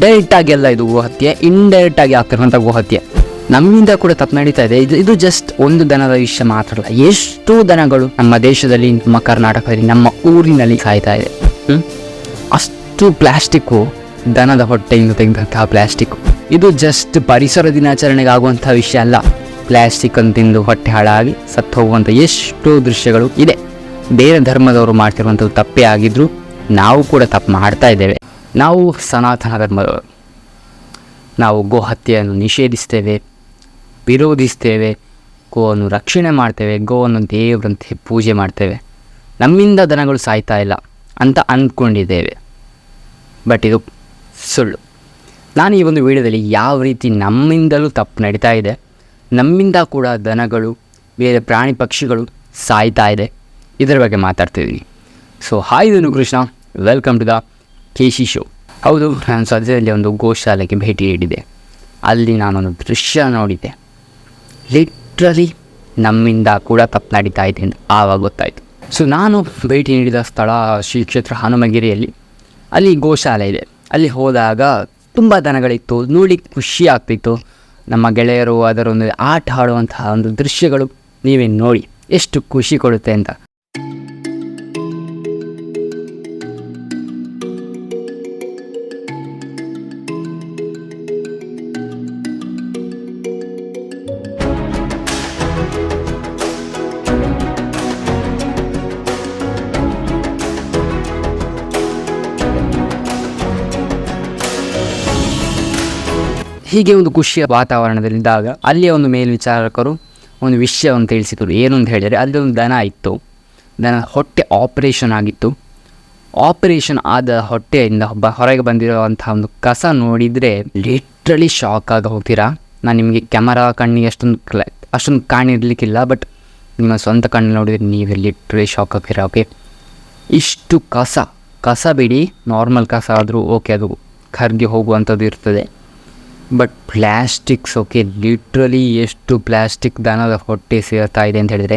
ಡೈರೆಕ್ಟಾಗಿ ಎಲ್ಲ ಇದು ಗೋಹತ್ಯೆ, ಇಂಡೈರೆಕ್ಟಾಗಿ ಆಗ್ತಿರುವಂಥ ಗೋಹತ್ಯೆ. ನಮ್ಮಿಂದ ಕೂಡ ತಪ್ಪು ನಡೀತಾ ಇದೆ. ಇದು ಜಸ್ಟ್ ಒಂದು ದನದ ವಿಷಯ ಮಾತ್ರ ಅಲ್ಲ, ಎಷ್ಟೋ ದನಗಳು ನಮ್ಮ ದೇಶದಲ್ಲಿ, ನಮ್ಮ ಕರ್ನಾಟಕದಲ್ಲಿ, ನಮ್ಮ ಊರಿನಲ್ಲಿ ಸಾಯ್ತಾ ಇದೆ. ಅಷ್ಟು ಪ್ಲಾಸ್ಟಿಕ್ಕು, ದನದ ಹೊಟ್ಟೆಯಿಂದ ತೆಗೆದಂತಹ ಪ್ಲಾಸ್ಟಿಕ್ಕು. ಇದು ಜಸ್ಟ್ ಪರಿಸರ ದಿನಾಚರಣೆಗೆ ಆಗುವಂಥ ವಿಷಯ ಅಲ್ಲ. ಪ್ಲಾಸ್ಟಿಕ್ ಅಂತ ತಿಂದು ಹೊಟ್ಟೆ ಹಾಳಾಗಿ ಸತ್ತು ಹೋಗುವಂಥ ಎಷ್ಟೋ ದೃಶ್ಯಗಳು ಇದೆ. ಬೇರೆ ಧರ್ಮದವರು ಮಾಡ್ತಿರುವಂಥದ್ದು ತಪ್ಪೇ ಆಗಿದ್ರು ನಾವು ಕೂಡ ತಪ್ಪು ಮಾಡ್ತಾ ಇದ್ದೇವೆ. ನಾವು ಸನಾತನ ಧರ್ಮದವರು, ನಾವು ಗೋಹತ್ಯೆಯನ್ನು ನಿಷೇಧಿಸ್ತೇವೆ, ವಿರೋಧಿಸ್ತೇವೆ, ಗೋವನ್ನು ರಕ್ಷಣೆ ಮಾಡ್ತೇವೆ, ಗೋವನ್ನು ದೇವರಂತೆ ಪೂಜೆ ಮಾಡ್ತೇವೆ. ನಮ್ಮಿಂದ ದನಗಳು ಸಾಯ್ತಾ ಇಲ್ಲ ಅಂತ ಅಂದ್ಕೊಂಡಿದ್ದೇವೆ. ಬಟ್ ಇದು ಸುಳ್ಳು. ನಾನು ಈ ಒಂದು ವಿಡಿಯೋದಲ್ಲಿ ಯಾವ ರೀತಿ ನಮ್ಮಿಂದಲೂ ತಪ್ಪು ನಡೀತಾ ಇದೆ, ನಮ್ಮಿಂದ ಕೂಡ ದನಗಳು, ಬೇರೆ ಪ್ರಾಣಿ ಪಕ್ಷಿಗಳು ಸಾಯ್ತಾ ಇದೆ, ಇದರ ಬಗ್ಗೆ ಮಾತಾಡ್ತಿದ್ದೀನಿ. So hi, Dhanu Krishna, welcome to the KC show. ಹೌದು, ನಾನು ಸದ್ಯದಲ್ಲಿ ಒಂದು ಗೋಶಾಲೆಗೆ ಭೇಟಿ ನೀಡಿದೆ. ಅಲ್ಲಿ ನಾನೊಂದು ದೃಶ್ಯ ನೋಡಿದೆ. ಲಿಟ್ರಲಿ ನಮ್ಮಿಂದ ಕೂಡ ತಪ್ಪು ನಡೀತಾ ಇದೆ ಅಂತ ಆವಾಗ ಗೊತ್ತಾಯಿತು. ಸೊ ನಾನು ಭೇಟಿ ನೀಡಿದ ಸ್ಥಳ ಶ್ರೀ ಕ್ಷೇತ್ರ ಹನುಮಗಿರಿಯಲ್ಲಿ. ಅಲ್ಲಿ ಗೋಶಾಲೆ ಇದೆ. ಅಲ್ಲಿ ಹೋದಾಗ ತುಂಬ ದನಗಳಿತ್ತು, ನೋಡಿ ಖುಷಿ ಆಗ್ತಿತ್ತು. ನಮ್ಮ ಗೆಳೆಯರು ಅದರೊಂದು ಆಟ ಆಡುವಂತಹ ಒಂದು ದೃಶ್ಯಗಳು ನೀವೇ ನೋಡಿ ಎಷ್ಟು ಖುಷಿ ಕೊಡುತ್ತೆ ಅಂತ. ಹೀಗೆ ಒಂದು ಖುಷಿಯ ವಾತಾವರಣದಲ್ಲಿದ್ದಾಗ ಅಲ್ಲಿಯ ಒಂದು ಮೇಲ್ವಿಚಾರಕರು ಒಂದು ವಿಷಯವನ್ನು ತಿಳಿಸಿದರು. ಏನು ಅಂತ ಹೇಳಿದರೆ, ಅಲ್ಲಿ ಒಂದು ದನ ಇತ್ತು. ದನ ಹೊಟ್ಟೆ ಆಪರೇಷನ್ ಆಗಿತ್ತು. ಆಪರೇಷನ್ ಆದ ಹೊಟ್ಟೆಯಿಂದ ಹೊರಗೆ ಬಂದಿರುವಂಥ ಒಂದು ಕಸ ನೋಡಿದರೆ ಲಿಟ್ರಲಿ ಶಾಕ್ ಆಗಿ ಹೋಗ್ತೀರಾ. ನಾನು ನಿಮಗೆ ಕ್ಯಾಮರಾ ಕಣ್ಣಿಗೆ ಅಷ್ಟೊಂದು ಕಾಣಿರಲಿಕ್ಕಿಲ್ಲ, ಬಟ್ ನಿಮ್ಮ ಸ್ವಂತ ಕಣ್ಣು ನೋಡಿದರೆ ನೀವೇ ಲಿಟ್ರಲಿ ಶಾಕ್ ಆಗ್ತೀರಾ. ಓಕೆ, ಇಷ್ಟು ಕಸ ಬಿಡಿ, ನಾರ್ಮಲ್ ಕಸ ಆದರೂ ಓಕೆ, ಅದು ಕರ್ಗಿ ಹೋಗುವಂಥದ್ದು ಇರ್ತದೆ. ಬಟ್ ಪ್ಲ್ಯಾಸ್ಟಿಕ್ಸ್, ಓಕೆ, ಲಿಟ್ರಲಿ ಎಷ್ಟು ಪ್ಲ್ಯಾಸ್ಟಿಕ್ ದನದ ಹೊಟ್ಟೆ ಸೇರ್ತಾ ಇದೆ ಅಂತ ಹೇಳಿದರೆ,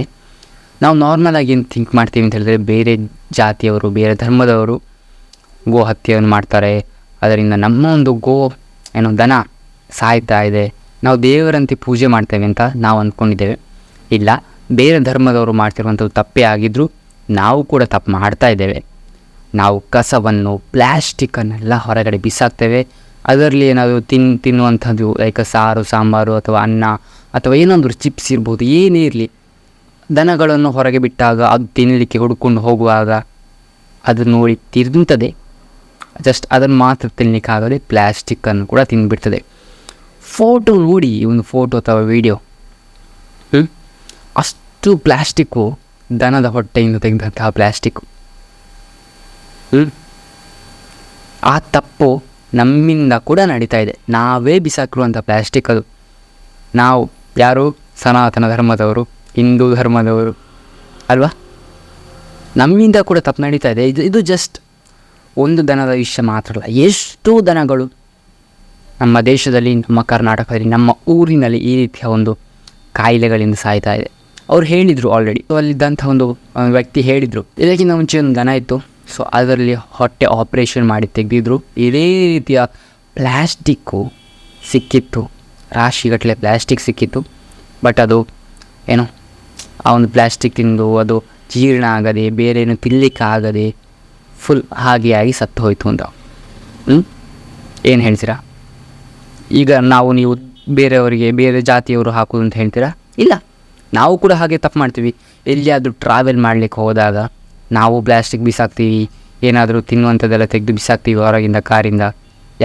ನಾವು ನಾರ್ಮಲಾಗಿ ಏನು ಥಿಂಕ್ ಮಾಡ್ತೀವಿ ಅಂತ ಹೇಳಿದರೆ, ಬೇರೆ ಜಾತಿಯವರು, ಬೇರೆ ಧರ್ಮದವರು ಗೋ ಹತ್ಯೆಯನ್ನು ಮಾಡ್ತಾರೆ, ಅದರಿಂದ ನಮ್ಮ ಒಂದು ದನ ಸಾಯ್ತಾ ಇದೆ, ನಾವು ದೇವರಂತೆ ಪೂಜೆ ಮಾಡ್ತೇವೆ ಅಂತ ನಾವು ಅಂದ್ಕೊಂಡಿದ್ದೇವೆ. ಇಲ್ಲ, ಬೇರೆ ಧರ್ಮದವರು ಮಾಡ್ತಿರುವಂಥದ್ದು ತಪ್ಪೇ ಆಗಿದ್ದರೂ ನಾವು ಕೂಡ ತಪ್ಪು ಮಾಡ್ತಾ ಇದ್ದೇವೆ. ನಾವು ಕಸವನ್ನು, ಪ್ಲ್ಯಾಸ್ಟಿಕ್ಕನ್ನೆಲ್ಲ ಹೊರಗಡೆ ಬಿಸಾಕ್ತೇವೆ. ಅದರಲ್ಲಿ ಏನಾದರೂ ತಿನ್ನುವಂಥದ್ದು ಲೈಕ್ ಸಾರು, ಸಾಂಬಾರು ಅಥವಾ ಅನ್ನ ಅಥವಾ ಏನೊಂದು ಚಿಪ್ಸ್ ಇರ್ಬೋದು, ಏನೇ ಇರಲಿ, ದನಗಳನ್ನು ಹೊರಗೆ ಬಿಟ್ಟಾಗ ಅದು ತಿನ್ನಲಿಕ್ಕೆ ಹುಡ್ಕೊಂಡು ಹೋಗುವಾಗ ಅದು ನೋಡಿ ತಿಂತದೆ. ಜಸ್ಟ್ ಅದನ್ನು ಮಾತ್ರ ತಿನ್ನಲಿಕ್ಕಾಗದೆ ಪ್ಲ್ಯಾಸ್ಟಿಕ್ಕನ್ನು ಕೂಡ ತಿಂದುಬಿಡ್ತದೆ. ಫೋಟೋ ನೋಡಿ, ಒಂದು ಫೋಟೋ ಅಥವಾ ವಿಡಿಯೋ, ಅಷ್ಟು ಪ್ಲ್ಯಾಸ್ಟಿಕ್ಕು, ದನದ ಹೊಟ್ಟೆಯಿಂದ ತೆಗೆದಂತಹ ಪ್ಲ್ಯಾಸ್ಟಿಕ್ಕು. ಆ ತಪ್ಪು ನಮ್ಮಿಂದ ಕೂಡ ನಡೀತಾ ಇದೆ. ನಾವೇ ಬಿಸಾಕಿರುವಂಥ ಪ್ಲ್ಯಾಸ್ಟಿಕ್ ಅದು. ನಾವು ಯಾರು? ಸನಾತನ ಧರ್ಮದವರು, ಹಿಂದೂ ಧರ್ಮದವರು ಅಲ್ವಾ? ನಮ್ಮಿಂದ ಕೂಡ ತಪ್ಪು ನಡೀತಾ ಇದೆ. ಇದು ಜಸ್ಟ್ ಒಂದು ದನದ ವಿಷಯ ಮಾತ್ರ ಅಲ್ಲ, ಎಷ್ಟೋ ದನಗಳು ನಮ್ಮ ದೇಶದಲ್ಲಿ, ನಮ್ಮ ಕರ್ನಾಟಕದಲ್ಲಿ, ನಮ್ಮ ಊರಿನಲ್ಲಿ ಈ ರೀತಿಯ ಒಂದು ಕಾಯಿಲೆಗಳಿಂದ ಸಾಯ್ತಾ ಇದೆ. ಅವ್ರು ಹೇಳಿದರು ಆಲ್ರೆಡಿ. ಅಲ್ಲಿದ್ದಂಥ ಒಂದು ವ್ಯಕ್ತಿ ಹೇಳಿದರು, ಇದಕ್ಕಿಂತ ಮುಂಚೆ ಒಂದು ದನ ಇತ್ತು, ಸೊ ಅದರಲ್ಲಿ ಹೊಟ್ಟೆ ಆಪ್ರೇಷನ್ ಮಾಡಿ ತೆಗೆದಿದ್ರು. ಇದೇ ರೀತಿಯ ಪ್ಲ್ಯಾಸ್ಟಿಕ್ಕು ಸಿಕ್ಕಿತ್ತು, ರಾಶಿಗಟ್ಟಲೆ ಪ್ಲ್ಯಾಸ್ಟಿಕ್ ಸಿಕ್ಕಿತ್ತು. ಬಟ್ ಅದು ಏನೋ ಆ ಒಂದು ಪ್ಲ್ಯಾಸ್ಟಿಕ್ ತಿಂದು ಅದು ಜೀರ್ಣ ಆಗದೆ, ಬೇರೆ ಏನು ತಿನ್ನಲಿಕ್ಕಾಗದೆ ಫುಲ್ ಹಾಗೆಯಾಗಿ ಸತ್ತು ಹೋಯಿತು ಅಂತ. ಏನು ಹೇಳ್ತೀರಾ? ಈಗ ನೀವು ಬೇರೆಯವರಿಗೆ, ಬೇರೆ ಜಾತಿಯವರು ಹಾಕೋದು ಅಂತ ಹೇಳ್ತೀರಾ? ಇಲ್ಲ, ನಾವು ಕೂಡ ಹಾಗೆ ತಪ್ಪು ಮಾಡ್ತೀವಿ. ಎಲ್ಲಿಯಾದರೂ ಟ್ರಾವೆಲ್ ಮಾಡಲಿಕ್ಕೆ ಹೋದಾಗ ನಾವು ಪ್ಲ್ಯಾಸ್ಟಿಕ್ ಬಿಸಾಕ್ತೀವಿ, ಏನಾದರೂ ತಿನ್ನುವಂಥದ್ದೆಲ್ಲ ತೆಗೆದು ಬಿಸಾಕ್ತೀವಿ ಹೊರಗಿಂದ, ಕಾರಿಂದ.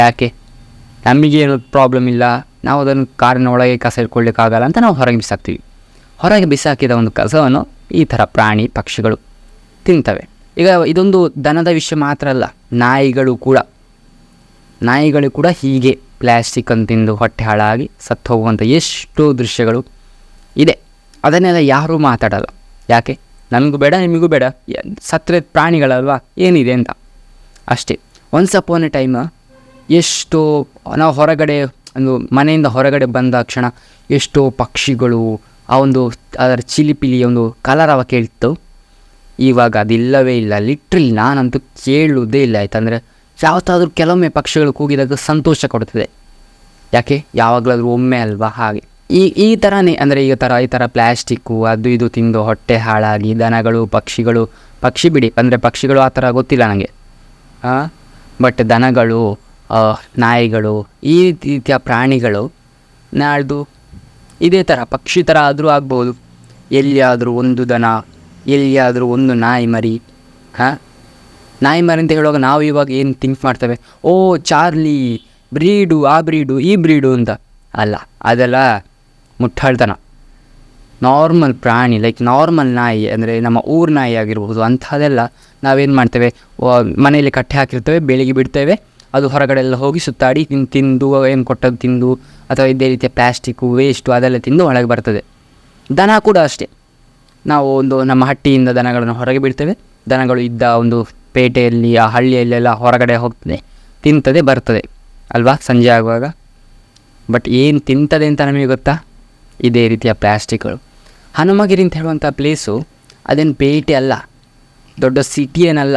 ಯಾಕೆ? ನಮಗೇನು ಪ್ರಾಬ್ಲಮ್ ಇಲ್ಲ, ನಾವು ಅದನ್ನು ಕಾರಿನ ಒಳಗೆ ಕಸ ಇಟ್ಕೊಳ್ಳಿಕ್ಕಾಗಲ್ಲ ಅಂತ ನಾವು ಹೊರಗೆ ಬಿಸಾಕ್ತೀವಿ. ಹೊರಗೆ ಬಿಸಾಕಿದ ಒಂದು ಕಸವನ್ನು ಈ ಥರ ಪ್ರಾಣಿ ಪಕ್ಷಿಗಳು ತಿಂತವೆ. ಈಗ ಇದೊಂದು ದನದ ವಿಷಯ ಮಾತ್ರ ಅಲ್ಲ, ನಾಯಿಗಳು ಕೂಡ ಹೀಗೆ ಪ್ಲ್ಯಾಸ್ಟಿಕ್ಕನ್ನು ತಿಂದು ಹೊಟ್ಟೆ ಹಾಳಾಗಿ ಸತ್ತು ಹೋಗುವಂಥ ಎಷ್ಟೋ ದೃಶ್ಯಗಳು ಇದೆ. ಅದನ್ನೆಲ್ಲ ಯಾರೂ ಮಾತಾಡಲ್ಲ. ಯಾಕೆ? ನಮಗೂ ಬೇಡ, ನಿಮಗೂ ಬೇಡ, ಸತ್ತರೆ ಪ್ರಾಣಿಗಳಲ್ವಾ, ಏನಿದೆ ಅಂತ ಅಷ್ಟೇ. ಒನ್ಸ್ ಅಪಾನ್ ಎ ಟೈಮ್ ಎಷ್ಟೋ ನಾವು ಹೊರಗಡೆ, ಒಂದು ಮನೆಯಿಂದ ಹೊರಗಡೆ ಬಂದ ಕ್ಷಣ ಎಷ್ಟೋ ಪಕ್ಷಿಗಳು ಅದರ ಚಿಲಿಪಿಲಿ ಒಂದು ಕಲರವ ಕೇಳ್ತು. ಇವಾಗ ಅದಿಲ್ಲವೇ ಇಲ್ಲ. ಲಿಟ್ರಲಿ ನಾನಂತೂ ಕೇಳುವುದೇ ಇಲ್ಲ. ಆಯ್ತಂದರೆ ಯಾವತ್ತಾದರೂ ಕೆಲವೊಮ್ಮೆ ಪಕ್ಷಿಗಳು ಕೂಗಿದಾಗ ಸಂತೋಷ ಕೊಡುತ್ತದೆ. ಯಾಕೆ, ಯಾವಾಗಲಾದರೂ ಒಮ್ಮೆ ಅಲ್ವಾ, ಹಾಗೆ ಈ ಥರನೇ. ಅಂದರೆ ಈ ಥರ ಪ್ಲ್ಯಾಸ್ಟಿಕ್ಕು ಅದು ಇದು ತಿಂದು ಹೊಟ್ಟೆ ಹಾಳಾಗಿ ದನಗಳು ಪಕ್ಷಿ ಬಿಡಿ, ಅಂದರೆ ಪಕ್ಷಿಗಳು ಆ ಥರ ಗೊತ್ತಿಲ್ಲ ನನಗೆ, ಬಟ್ ದನಗಳು, ನಾಯಿಗಳು, ಈ ರೀತಿಯ ಪ್ರಾಣಿಗಳು ನಾಳ್ದು ಇದೇ ಥರ ಪಕ್ಷಿ ಥರ ಆದರೂ ಆಗ್ಬೋದು. ಎಲ್ಲಿಯಾದರೂ ಒಂದು ದನ, ಎಲ್ಲಿಯಾದರೂ ಒಂದು ನಾಯಿ ಮರಿ. ನಾಯಿ ಮರಿ ಅಂತ ಹೇಳುವಾಗ ನಾವು ಇವಾಗ ಏನು ಥಿಂಕ್ ಮಾಡ್ತೇವೆ, ಓ ಚಾರ್ಲಿ ಬ್ರೀಡು, ಆ ಬ್ರೀಡು, ಈ ಬ್ರೀಡು ಅಂತ. ಅಲ್ಲ, ಅದೆಲ್ಲ ಮುಟ್ಟಾಳ್ತನ. ನಾರ್ಮಲ್ ಪ್ರಾಣಿ, ಲೈಕ್ ನಾರ್ಮಲ್ ನಾಯಿ, ಅಂದರೆ ನಮ್ಮ ಊರು ನಾಯಿ ಆಗಿರ್ಬೋದು, ಅಂಥದ್ದೆಲ್ಲ ನಾವೇನು ಮಾಡ್ತೇವೆ, ಮನೆಯಲ್ಲಿ ಕಟ್ಟೆ ಹಾಕಿರ್ತೇವೆ, ಬೆಳಿಗ್ಗೆ ಬಿಡ್ತೇವೆ, ಅದು ಹೊರಗಡೆ ಎಲ್ಲ ಹೋಗಿ ಸುತ್ತಾಡಿ ತಿಂದು ಏನು ಕೊಟ್ಟದ್ದು ತಿಂದು, ಅಥವಾ ಇದೇ ರೀತಿಯ ಪ್ಲ್ಯಾಸ್ಟಿಕ್ಕು ವೇಸ್ಟು ಅದೆಲ್ಲ ತಿಂದು ಒಳಗೆ ಬರ್ತದೆ. ದನ ಕೂಡ ಅಷ್ಟೇ, ನಾವು ನಮ್ಮ ಹಟ್ಟಿಯಿಂದ ದನಗಳನ್ನು ಹೊರಗೆ ಬಿಡ್ತೇವೆ, ದನಗಳು ಇದ್ದ ಒಂದು ಪೇಟೆಯಲ್ಲಿ, ಆ ಹಳ್ಳಿಯಲ್ಲೆಲ್ಲ ಹೊರಗಡೆ ಹೋಗ್ತದೆ, ತಿಂತದೆ, ಬರ್ತದೆ ಅಲ್ವಾ ಸಂಜೆ ಆಗುವಾಗ. ಬಟ್ ಏನು ತಿಂತದೆ ಅಂತ ನಮಗೆ ಗೊತ್ತಾ? ಇದೇ ರೀತಿಯ ಪ್ಲ್ಯಾಸ್ಟಿಕ್ಗಳು. ಹನುಮಗಿರಿ ಅಂತ ಹೇಳುವಂಥ ಪ್ಲೇಸು ಅದೇನು ಪೇಟೆ ಅಲ್ಲ, ದೊಡ್ಡ ಸಿಟಿ ಏನಲ್ಲ,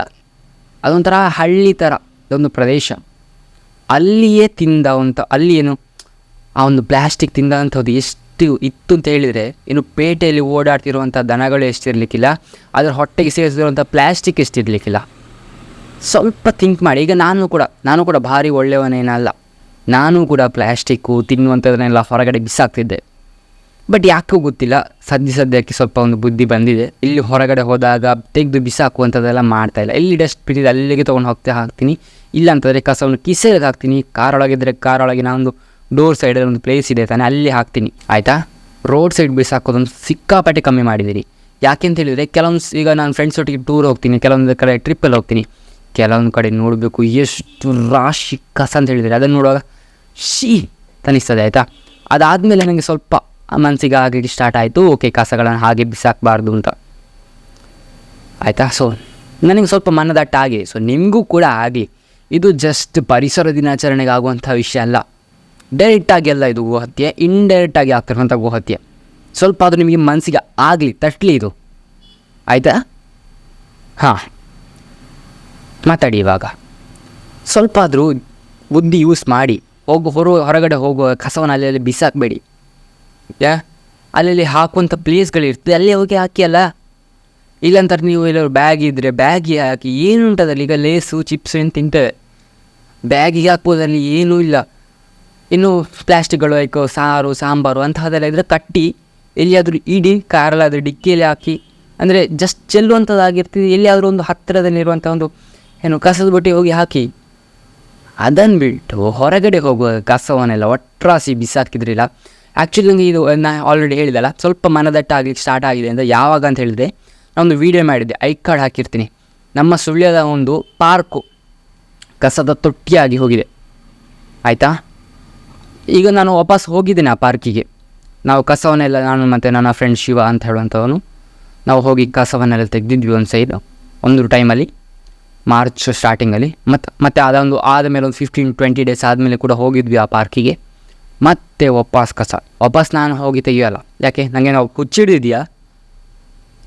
ಅದೊಂಥರ ಹಳ್ಳಿ ಥರ ಒಂದು ಪ್ರದೇಶ. ಅಲ್ಲಿಯೇ ಅಲ್ಲಿ ಏನು ಆ ಒಂದು ಪ್ಲ್ಯಾಸ್ಟಿಕ್ ತಿಂದಂಥದ್ದು ಎಷ್ಟು ಇತ್ತು ಅಂತ ಹೇಳಿದರೆ, ಇನ್ನು ಪೇಟೆಯಲ್ಲಿ ಓಡಾಡ್ತಿರುವಂಥ ದನಗಳು ಎಷ್ಟಿರಲಿಕ್ಕಿಲ್ಲ, ಅದರ ಹೊಟ್ಟೆಗೆ ಸೇರಿಸಿರುವಂಥ ಪ್ಲ್ಯಾಸ್ಟಿಕ್ ಎಷ್ಟಿರಲಿಕ್ಕಿಲ್ಲ. ಸ್ವಲ್ಪ ಥಿಂಕ್ ಮಾಡಿ. ಈಗ ನಾನು ಕೂಡ ಭಾರಿ ಒಳ್ಳೆಯವನೇನಲ್ಲ, ನಾನು ಕೂಡ ಪ್ಲ್ಯಾಸ್ಟಿಕ್ಕು ತಿನ್ನುವಂಥದ್ದನ್ನೆಲ್ಲ ಹೊರಗಡೆ ಬಿಸಾಕ್ತಿದ್ದೆ. ಬಟ್ ಯಾಕೂ ಗೊತ್ತಿಲ್ಲ, ಸದ್ಯಕ್ಕೆ ಸ್ವಲ್ಪ ಒಂದು ಬುದ್ಧಿ ಬಂದಿದೆ. ಇಲ್ಲಿ ಹೊರಗಡೆ ಹೋದಾಗ ತೆಗೆದು ಬಿಸಾಕುವಂಥದ್ದೆಲ್ಲ ಮಾಡ್ತಾಯಿಲ್ಲ. ಎಲ್ಲಿ ಡಸ್ಟ್ಬಿನ್ ಇದೆ ಅಲ್ಲಿಗೆ ತೊಗೊಂಡು ಹಾಕ್ತೀನಿ, ಇಲ್ಲ ಅಂತಂದರೆ ಕಸವನ್ನು ಕಿಸೆಗೆ ಹಾಕ್ತೀನಿ. ಕಾರೊಳಗಿದ್ದರೆ ಕಾರೊಳಗೆ ನಾನೊಂದು ಡೋರ್ ಸೈಡಲ್ಲಿ ಒಂದು ಪ್ಲೇಸ್ ಇದೆ ತಾನೆ, ಅಲ್ಲಿ ಹಾಕ್ತೀನಿ, ಆಯಿತಾ. ರೋಡ್ ಸೈಡ್ ಬಿಸಾಕೋದೊಂದು ಸಿಕ್ಕಾಪಟ್ಟೆ ಕಮ್ಮಿ ಮಾಡಿದ್ದೀರಿ. ಯಾಕೆ ಅಂತ ಹೇಳಿದರೆ, ಈಗ ನಾನು ಫ್ರೆಂಡ್ಸ್ ಒಟ್ಟಿಗೆ ಟೂರ್ ಹೋಗ್ತೀನಿ, ಕೆಲವೊಂದು ಕಡೆ ಟ್ರಿಪ್ಪಲ್ಲಿ ಹೋಗ್ತೀನಿ, ಕೆಲವೊಂದು ಕಡೆ ನೋಡಬೇಕು ಎಷ್ಟು ರಾಶಿ ಕಸ ಅಂತ ಹೇಳಿದರೆ, ಅದನ್ನು ನೋಡುವಾಗ ತನಿಸ್ತದೆ, ಆಯಿತಾ. ಅದಾದಮೇಲೆ ನನಗೆ ಸ್ವಲ್ಪ ಮನಸ್ಸಿಗೆ ಆಗಲಿಕ್ಕೆ ಸ್ಟಾರ್ಟ್ ಆಯಿತು, ಓಕೆ ಕಸಗಳನ್ನು ಹಾಗೆ ಬಿಸಾಕಬಾರ್ದು ಅಂತ, ಆಯಿತಾ. ಸೊ ನನಗೆ ಸ್ವಲ್ಪ ಮನದಟ್ಟ ಆಗಿದೆ. ಸೊ ನಿಮಗೂ ಕೂಡ ಆಗಲಿ. ಇದು ಜಸ್ಟ್ ಪರಿಸರ ದಿನಾಚರಣೆಗೆ ಆಗುವಂಥ ವಿಷಯ ಅಲ್ಲ. ಡೈರೆಕ್ಟಾಗಿ ಅಲ್ಲ ಇದು ಗೋಹತ್ಯೆ, ಇಂಡೈರೆಕ್ಟಾಗಿ ಆಗ್ತಿರುವಂಥ ಗೋಹತ್ಯೆ. ಸ್ವಲ್ಪ ಅದು ನಿಮಗೆ ಮನಸ್ಸಿಗೆ ಆಗಲಿ, ತಟ್ಟಲಿ ಇದು, ಆಯಿತಾ. ಮಾತಾಡಿ ಇವಾಗ. ಸ್ವಲ್ಪ ಆದರೂ ಬುದ್ಧಿ ಯೂಸ್ ಮಾಡಿ. ಹೊರಗಡೆ ಹೋಗುವ ಕಸವನ್ನು ಅಲ್ಲಿ ಬಿಸಾಕಬೇಡಿ. ಅಲ್ಲಿ ಹಾಕುವಂಥ ಪ್ಲೇಸ್ಗಳಿರ್ತದೆ, ಅಲ್ಲಿ ಹೋಗಿ ಹಾಕಿ ಅಲ್ಲ. ಇಲ್ಲಂತಾರೆ ನೀವು ಎಲ್ಲರೂ ಬ್ಯಾಗ್ ಇದ್ದರೆ ಬ್ಯಾಗಿಗೆ ಹಾಕಿ, ಏನು ಉಂಟದಲ್ಲಿ. ಈಗ ಲೇಸು ಚಿಪ್ಸು ಏನು ತಿಂತೇವೆ, ಬ್ಯಾಗಿಗೆ ಹಾಕ್ಬೋದಲ್ಲಿ ಏನೂ ಇಲ್ಲ. ಇನ್ನು ಪ್ಲ್ಯಾಸ್ಟಿಕ್ಗಳು ಲೈಕ್ ಸಾರು ಸಾಂಬಾರು ಅಂತಹದೆಲ್ಲ ಇದ್ದರೆ ಕಟ್ಟಿ ಎಲ್ಲಿಯಾದರೂ ಇಡಿ, ಕಾರಲ್ಲಾದರೆ ಡಿಕ್ಕಿಯಲ್ಲಿ ಹಾಕಿ, ಅಂದರೆ ಜಸ್ಟ್ ಚೆಲ್ಲುವಂಥದ್ದಾಗಿರ್ತದೆ. ಎಲ್ಲಿಯಾದರೂ ಒಂದು ಹತ್ತಿರದಲ್ಲಿರುವಂಥ ಒಂದು ಕಸದ ಬುಟ್ಟಿ ಹೋಗಿ ಹಾಕಿ. ಅದನ್ನು ಬಿಟ್ಟು ಹೊರಗಡೆ ಹೋಗುವ ಕಸವನ್ನೆಲ್ಲ ಒಟ್ರಾಸಿ ಬಿಸಾಕಿದ್ರಿಲ್ಲ. ಆ್ಯಕ್ಚುಲಿ ನನಗೆ ಇದು ನಾನು ಆಲ್ರೆಡಿ ಹೇಳಿದಲ್ಲ, ಸ್ವಲ್ಪ ಮನದಟ್ಟ ಆಗಲಿಕ್ಕೆ ಸ್ಟಾರ್ಟ್ ಆಗಿದೆ ಅಂತ. ಯಾವಾಗ ಅಂತ ಹೇಳಿದ್ರೆ, ನಾನೊಂದು ವೀಡಿಯೋ ಮಾಡಿದ್ದೆ, ಐಕಾರ್ಡ್ ಹಾಕಿರ್ತೀನಿ. ನಮ್ಮ ಸುಳ್ಯದ ಒಂದು ಪಾರ್ಕು ಕಸದ ತೊಟ್ಟಿಯಾಗಿ ಹೋಗಿದೆ, ಆಯಿತಾ. ಈಗ ನಾನು ವಾಪಸ್ ಹೋಗಿದ್ದೇನೆ ಆ ಪಾರ್ಕಿಗೆ. ನಾವು ಕಸವನ್ನೆಲ್ಲ, ನಾನು ಮತ್ತು ನನ್ನ ಫ್ರೆಂಡ್ ಶಿವ ಅಂತ ಹೇಳುವಂಥವನು, ನಾವು ಹೋಗಿ ಕಸವನ್ನೆಲ್ಲ ತೆಗೆದಿದ್ವಿ ಒಂದು ಟೈಮಲ್ಲಿ, ಮಾರ್ಚ್ ಸ್ಟಾರ್ಟಿಂಗಲ್ಲಿ. ಮತ್ತು ಆದಮೇಲೆ ಒಂದು 15-20 ಡೇಸ್ ಆದಮೇಲೆ ಕೂಡ ಹೋಗಿದ್ವಿ ಆ ಪಾರ್ಕಿಗೆ. ಮತ್ತೆ ವಾಪಸ್ ನಾನು ಹೋಗಿ ತೆಗಿಯೋಲ್ಲ. ಯಾಕೆ, ನನಗೆ ನಾವು ಹುಚ್ಚಿಡಿದೆಯಾ,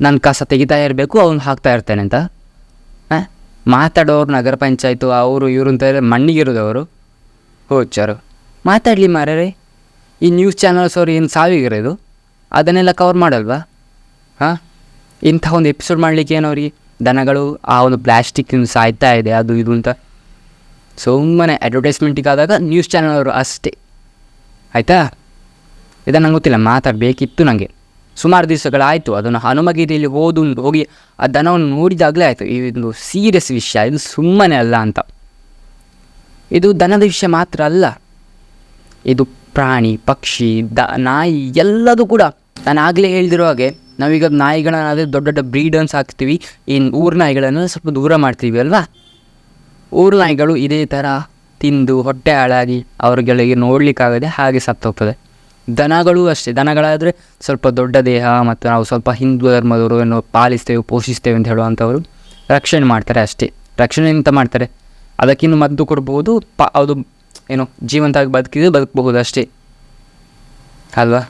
ನಾನು ಕಸ ತೆಗಿತಾ ಇರಬೇಕು, ಅವ್ನು ಹಾಕ್ತಾ ಇರ್ತೇನೆ ಅಂತ. ಮಾತಾಡೋರು ನಗರ ಪಂಚಾಯತು ಅವರು ಇವರು ಅಂತ ಮಣ್ಣಿಗಿರೋದವರು ಹುಚ್ಚರು. ಮಾತಾಡಲಿ ಮಾರೇ. ಈ ನ್ಯೂಸ್ ಚಾನಲ್ಸ್ ಅವ್ರು ಏನು ಸಾವಿಗಿರೋದು, ಅದನ್ನೆಲ್ಲ ಕವರ್ ಮಾಡಲ್ವಾ? ಇಂಥ ಒಂದು ಎಪಿಸೋಡ್ ಮಾಡಲಿಕ್ಕೆ ಏನವ್ರಿಗೆ, ದನಗಳು ಆ ಒಂದು ಪ್ಲ್ಯಾಸ್ಟಿಕ್ಕಿಂದ ಸಾಯ್ತಾ ಇದೆ ಅದು ಇದು ಅಂತ ಸುಮ್ಮನೆ ಅಡ್ವರ್ಟೈಸ್ಮೆಂಟಿಗೆ ಆದಾಗ ನ್ಯೂಸ್ ಚಾನಲ್ ಅವರು ಅಷ್ಟೇ, ಆಯಿತಾ. ಇದನ್ನು ನಂಗೆ ಗೊತ್ತಿಲ್ಲ, ಮಾತಾಡಬೇಕಿತ್ತು ನನಗೆ. ಸುಮಾರು ದಿವಸಗಳಾಯಿತು ಅದನ್ನು ಹನುಮಗಿರಿಯಲ್ಲಿ ಹೋಗಿ ಆ ದನವನ್ನು ನೋಡಿದಾಗಲೇ ಆಯಿತು, ಇದೊಂದು ಸೀರಿಯಸ್ ವಿಷಯ, ಇದು ಸುಮ್ಮನೆ ಅಲ್ಲ ಅಂತ. ಇದು ದನದ ವಿಷಯ ಮಾತ್ರ ಅಲ್ಲ, ಇದು ಪ್ರಾಣಿ ಪಕ್ಷಿ ನಾಯಿ ಎಲ್ಲದೂ ಕೂಡ. ನಾನು ಆಗಲೇ ಹೇಳಿದಿರೋ ಹಾಗೆ, ನಾವೀಗ ನಾಯಿಗಳನ್ನ ಅದೇ ದೊಡ್ಡ ದೊಡ್ಡ ಬ್ರೀಡರ್ಸ್ ಹಾಕ್ತೀವಿ, ಇನ್ನು ಊರು ನಾಯಿಗಳನ್ನು ಸ್ವಲ್ಪ ದೂರ ಮಾಡ್ತೀವಿ ಅಲ್ವಾ. ಊರು ನಾಯಿಗಳು ಇದೇ ಥರ ತಿಂದು ಹೊಟ್ಟೆ ಹಾಳಾಗಿ ಅವ್ರಿಗೆ ನೋಡಲಿಕ್ಕಾಗದೆ ಹಾಗೆ ಸತ್ತೋಗ್ತದೆ. ದನಗಳು ಅಷ್ಟೇ, ದನಗಳಾದರೆ ಸ್ವಲ್ಪ ದೊಡ್ಡ ದೇಹ, ಮತ್ತು ನಾವು ಸ್ವಲ್ಪ ಹಿಂದೂ ಧರ್ಮದವರು ಏನೋ ಪಾಲಿಸ್ತೇವೆ ಪೋಷಿಸ್ತೇವೆ ಅಂತ ಹೇಳುವಂಥವ್ರು ರಕ್ಷಣೆ ಮಾಡ್ತಾರೆ ಅಷ್ಟೇ. ರಕ್ಷಣೆ ಎಂತ ಮಾಡ್ತಾರೆ, ಅದಕ್ಕಿನ್ನು ಮದ್ದು ಕೊಡ್ಬೋದು, ಅದು ಏನೋ ಜೀವಂತವಾಗಿ ಬದುಕಬಹುದು ಅಷ್ಟೇ ಅಲ್ವಾ.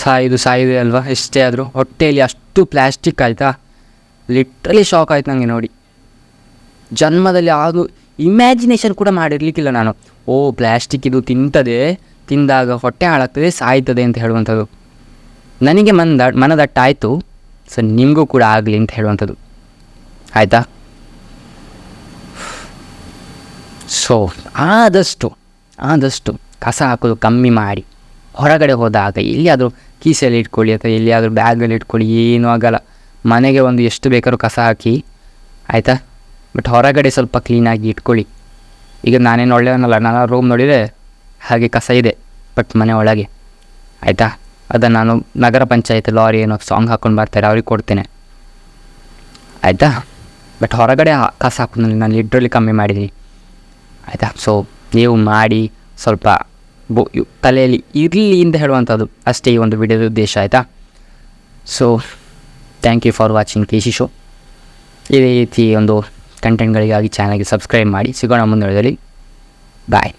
ಸಾಯಿದೆ ಅಲ್ವಾ, ಎಷ್ಟೇ ಆದರೂ. ಹೊಟ್ಟೆಯಲ್ಲಿ ಅಷ್ಟು ಪ್ಲ್ಯಾಸ್ಟಿಕ್ ಆಯಿತಾ, ಲಿಟ್ರಲಿ ಶಾಕ್ ಆಯ್ತು ನನಗೆ ನೋಡಿ. ಜನ್ಮದಲ್ಲಿ ಇಮ್ಯಾಜಿನೇಷನ್ ಕೂಡ ಮಾಡಿರಲಿಕ್ಕಿಲ್ಲ ನಾನು. ಪ್ಲ್ಯಾಸ್ಟಿಕ್ ಇದು ತಿಂದಾಗ ಹೊಟ್ಟೆ ಹಾಳಾಗ್ತದೆ, ಸಾಯ್ತದೆ ಅಂತ ಹೇಳುವಂಥದ್ದು. ನನಗೆ ಮನದಟ್ಟಾಯಿತು. ಸೊ ನಿಮಗೂ ಕೂಡ ಆಗಲಿ ಅಂತ ಹೇಳುವಂಥದ್ದು, ಆಯಿತಾ? ಸೊ ಆದಷ್ಟು ಕಸ ಹಾಕೋದು ಕಮ್ಮಿ ಮಾಡಿ, ಹೊರಗಡೆ ಹೋದಾಗ ಎಲ್ಲಿಯಾದರೂ ಕೀಸಲ್ಲಿ ಇಟ್ಕೊಳ್ಳಿ ಅಥವಾ ಎಲ್ಲಿಯಾದರೂ ಬ್ಯಾಗಲ್ಲಿ ಇಟ್ಕೊಳ್ಳಿ, ಏನೂ ಆಗಲ್ಲ. ಮನೆಗೆ ಒಂದು ಎಷ್ಟು ಬೇಕಾದ್ರೂ ಕಸ ಹಾಕಿ, ಆಯಿತಾ? ಬಟ್ ಹೊರಗಡೆ ಸ್ವಲ್ಪ ಕ್ಲೀನಾಗಿ ಇಟ್ಕೊಳ್ಳಿ. ಈಗ ನಾನೇನು ಒಳ್ಳೆಯವನಲ್ಲ, ನಾನು ರೂಮ್ ನೋಡಿದರೆ ಹಾಗೆ ಕಸ ಇದೆ, ಬಟ್ ಮನೆ ಒಳಗೆ, ಆಯಿತಾ? ಅದನ್ನು ನಾನು ನಗರ ಪಂಚಾಯತ್ ಲಾರಿ ಏನೋ ಸಾಂಗ್ ಹಾಕ್ಕೊಂಡು ಬರ್ತಾರೆ, ಅವ್ರಿಗೆ ಕೊಡ್ತೇನೆ, ಆಯಿತಾ? ಬಟ್ ಹೊರಗಡೆ ಕಸ ಹಾಕೋದ್ರಲ್ಲಿ ನಾನು ಲಿಟ್ರಲಿ ಕಮ್ಮಿ ಮಾಡಿದ್ದೀನಿ, ಆಯಿತಾ? ಸೊ ನೀವು ಮಾಡಿ, ಸ್ವಲ್ಪ ತಲೆಯಲ್ಲಿ ಇರಲಿ ಅಂತ ಹೇಳುವಂಥದ್ದು ಅಷ್ಟೇ ಈ ಒಂದು ವಿಡಿಯೋದ ಉದ್ದೇಶ, ಆಯಿತಾ? So thank you for watching KC show. ಇದೇ ರೀತಿ ಒಂದು ಕಂಟೆಂಟ್ಗಳಿಗಾಗಿ ಚಾನಲ್ಗೆ ಸಬ್ಸ್ಕ್ರೈಬ್ ಮಾಡಿ. ಸಿಗೋಣ ಮುಂದೆ. ಬಾಯ್.